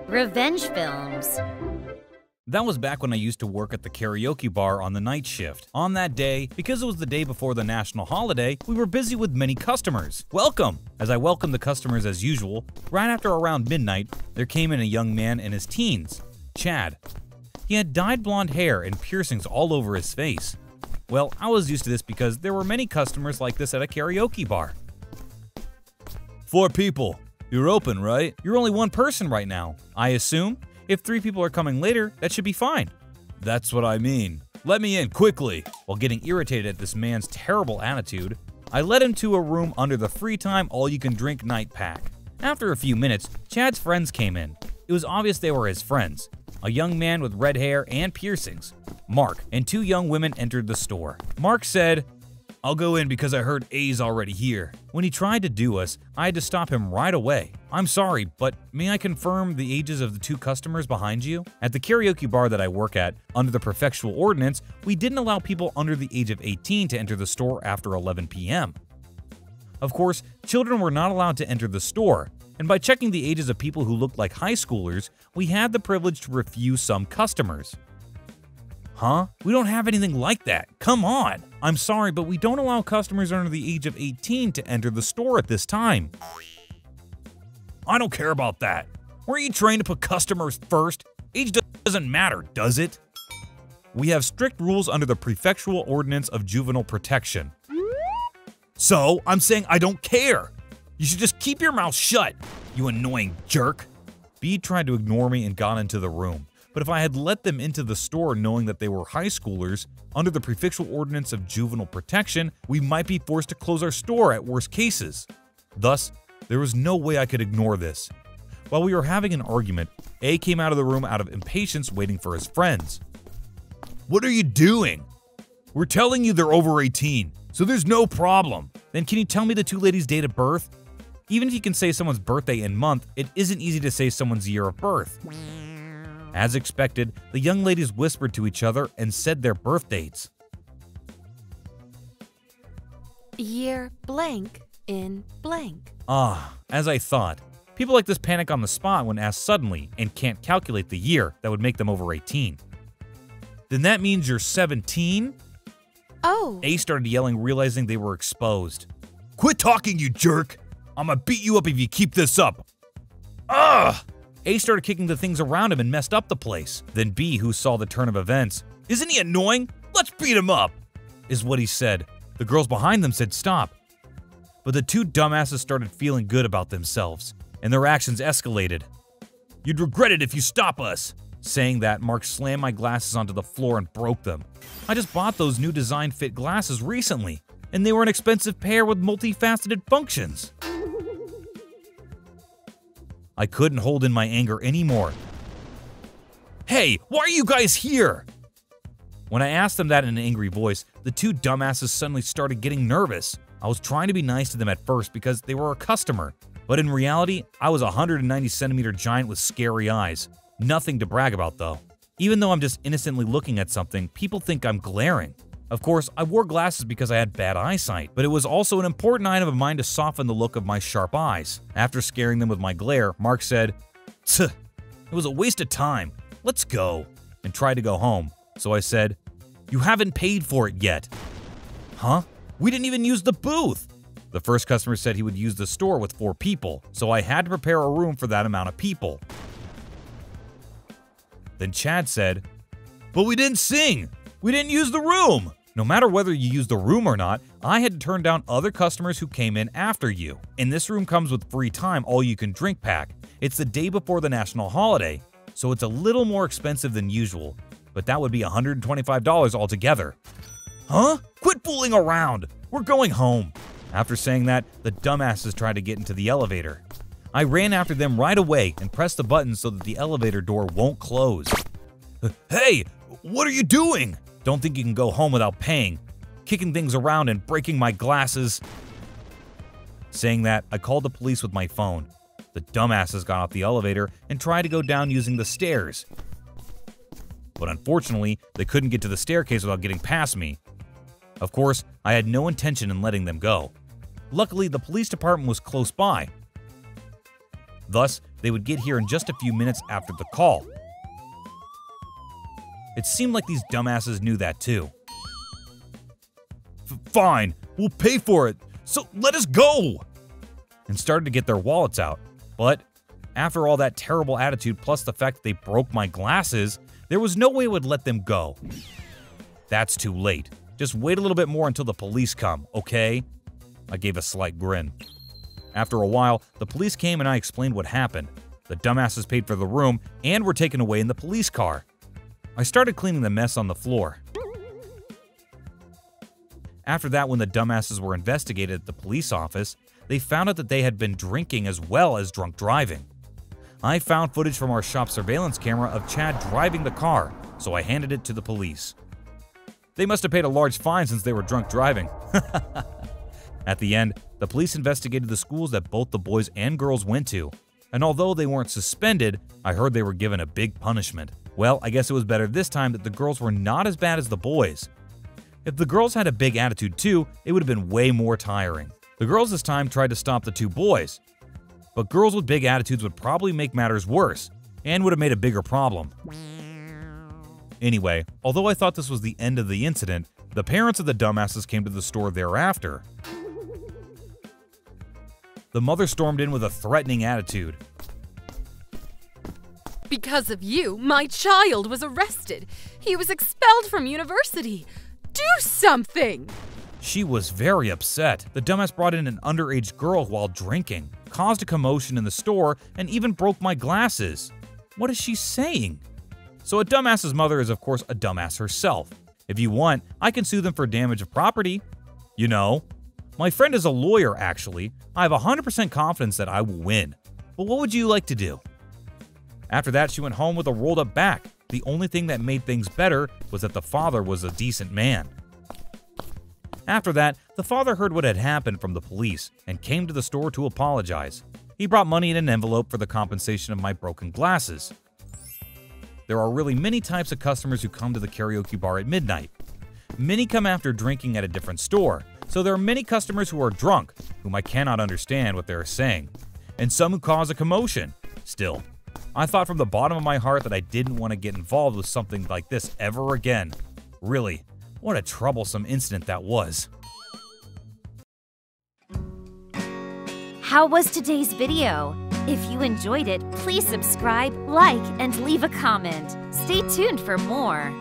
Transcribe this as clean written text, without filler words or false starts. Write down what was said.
Revenge films. That was back when I used to work at the karaoke bar on the night shift. On that day, because it was the day before the national holiday, we were busy with many customers. Welcome! As I welcomed the customers as usual, right after around midnight, there came in a young man in his teens, Chad. He had dyed blonde hair and piercings all over his face. Well, I was used to this because there were many customers like this at a karaoke bar. 4 people. You're open, right? You're only 1 person right now, I assume? If 3 people are coming later, that should be fine. That's what I mean. Let me in, quickly. While getting irritated at this man's terrible attitude, I led him to a room under the free time all-you-can-drink night pack. After a few minutes, Chad's friends came in. It was obvious they were his friends. A young man with red hair and piercings, Mark, and 2 young women entered the store. Mark said, "I'll go in because I heard A's already here." When he tried to do us, I had to stop him right away. "I'm sorry, but may I confirm the ages of the 2 customers behind you?" At the karaoke bar that I work at, under the prefectural ordinance, we didn't allow people under the age of 18 to enter the store after 11 p.m. Of course, children were not allowed to enter the store, and by checking the ages of people who looked like high schoolers, we had the privilege to refuse some customers. Huh? We don't have anything like that. Come on! I'm sorry, but we don't allow customers under the age of 18 to enter the store at this time. I don't care about that. Weren't you trained to put customers first? Age doesn't matter, does it? We have strict rules under the prefectural ordinance of juvenile protection. So, I'm saying I don't care. You should just keep your mouth shut, you annoying jerk. B tried to ignore me and got into the room. But if I had let them into the store knowing that they were high schoolers, under the prefectural ordinance of juvenile protection, we might be forced to close our store at worst cases. Thus, there was no way I could ignore this. While we were having an argument, A came out of the room out of impatience waiting for his friends. What are you doing? We're telling you they're over 18, so there's no problem. Then can you tell me the 2 ladies' date of birth? Even if you can say someone's birthday and month, it isn't easy to say someone's year of birth. As expected, the young ladies whispered to each other and said their birth dates. Year blank in blank. Ah, as I thought. People like this panic on the spot when asked suddenly and can't calculate the year that would make them over 18. Then that means you're 17? Oh. A started yelling, realizing they were exposed. Quit talking, you jerk! I'ma beat you up if you keep this up. Ugh! A started kicking the things around him and messed up the place. Then B, who saw the turn of events, "Isn't he annoying? Let's beat him up," is what he said. The girls behind them said stop. But the 2 dumbasses started feeling good about themselves, and their actions escalated. "You'd regret it if you stop us." Saying that, Mark slammed my glasses onto the floor and broke them. I just bought those new design fit glasses recently, and they were an expensive pair with multifaceted functions. I couldn't hold in my anger anymore. "Hey, why are you guys here?" When I asked them that in an angry voice, the 2 dumbasses suddenly started getting nervous. I was trying to be nice to them at first because they were a customer, but in reality, I was a 190cm giant with scary eyes. Nothing to brag about though. Even though I'm just innocently looking at something, people think I'm glaring. Of course, I wore glasses because I had bad eyesight, but it was also an important item of mine to soften the look of my sharp eyes. After scaring them with my glare, Mark said, "Tch, it was a waste of time. Let's go," and tried to go home. So I said, "You haven't paid for it yet." "Huh? We didn't even use the booth." The first customer said he would use the store with 4 people, so I had to prepare a room for that amount of people. Then Chad said, "But we didn't sing. We didn't use the room." No matter whether you use the room or not, I had to turn down other customers who came in after you. And this room comes with free time all-you-can-drink pack. It's the day before the national holiday, so it's a little more expensive than usual, but that would be $125 altogether. Huh? Quit fooling around! We're going home. After saying that, the dumbasses tried to get into the elevator. I ran after them right away and pressed the button so that the elevator door won't close. Hey, what are you doing? Don't think you can go home without paying. Kicking things around and breaking my glasses. Saying that, I called the police with my phone. The dumbasses got off the elevator and tried to go down using the stairs. But unfortunately, they couldn't get to the staircase without getting past me. Of course, I had no intention in letting them go. Luckily, the police department was close by. Thus, they would get here in just a few minutes after the call. It seemed like these dumbasses knew that too. Fine, we'll pay for it, so let us go! And started to get their wallets out. But after all that terrible attitude plus the fact that they broke my glasses, there was no way I would let them go. That's too late. Just wait a little bit more until the police come, okay? I gave a slight grin. After a while, the police came and I explained what happened. The dumbasses paid for the room and were taken away in the police car. I started cleaning the mess on the floor. After that, when the dumbasses were investigated at the police office, they found out that they had been drinking as well as drunk driving. I found footage from our shop surveillance camera of Chad driving the car, so I handed it to the police. They must have paid a large fine since they were drunk driving. At the end, the police investigated the schools that both the boys and girls went to, and although they weren't suspended, I heard they were given a big punishment. Well, I guess it was better this time that the girls were not as bad as the boys. If the girls had a big attitude too, it would have been way more tiring. The girls this time tried to stop the two boys, but girls with big attitudes would probably make matters worse, and would have made a bigger problem. Anyway, although I thought this was the end of the incident, the parents of the dumbasses came to the store thereafter. The mother stormed in with a threatening attitude. Because of you, my child was arrested. He was expelled from university. Do something! She was very upset. The dumbass brought in an underage girl while drinking, caused a commotion in the store, and even broke my glasses. What is she saying? So a dumbass's mother is of course a dumbass herself. If you want, I can sue them for damage of property. You know. My friend is a lawyer actually. I have 100% confidence that I will win. But what would you like to do? After that, she went home with a rolled up back. The only thing that made things better was that the father was a decent man. After that, the father heard what had happened from the police and came to the store to apologize. He brought money in an envelope for the compensation of my broken glasses. There are really many types of customers who come to the karaoke bar at midnight. Many come after drinking at a different store, so there are many customers who are drunk, whom I cannot understand what they are saying, and some who cause a commotion. Still, I thought from the bottom of my heart that I didn't want to get involved with something like this ever again. Really, what a troublesome incident that was. How was today's video? If you enjoyed it, please subscribe, like, and leave a comment. Stay tuned for more.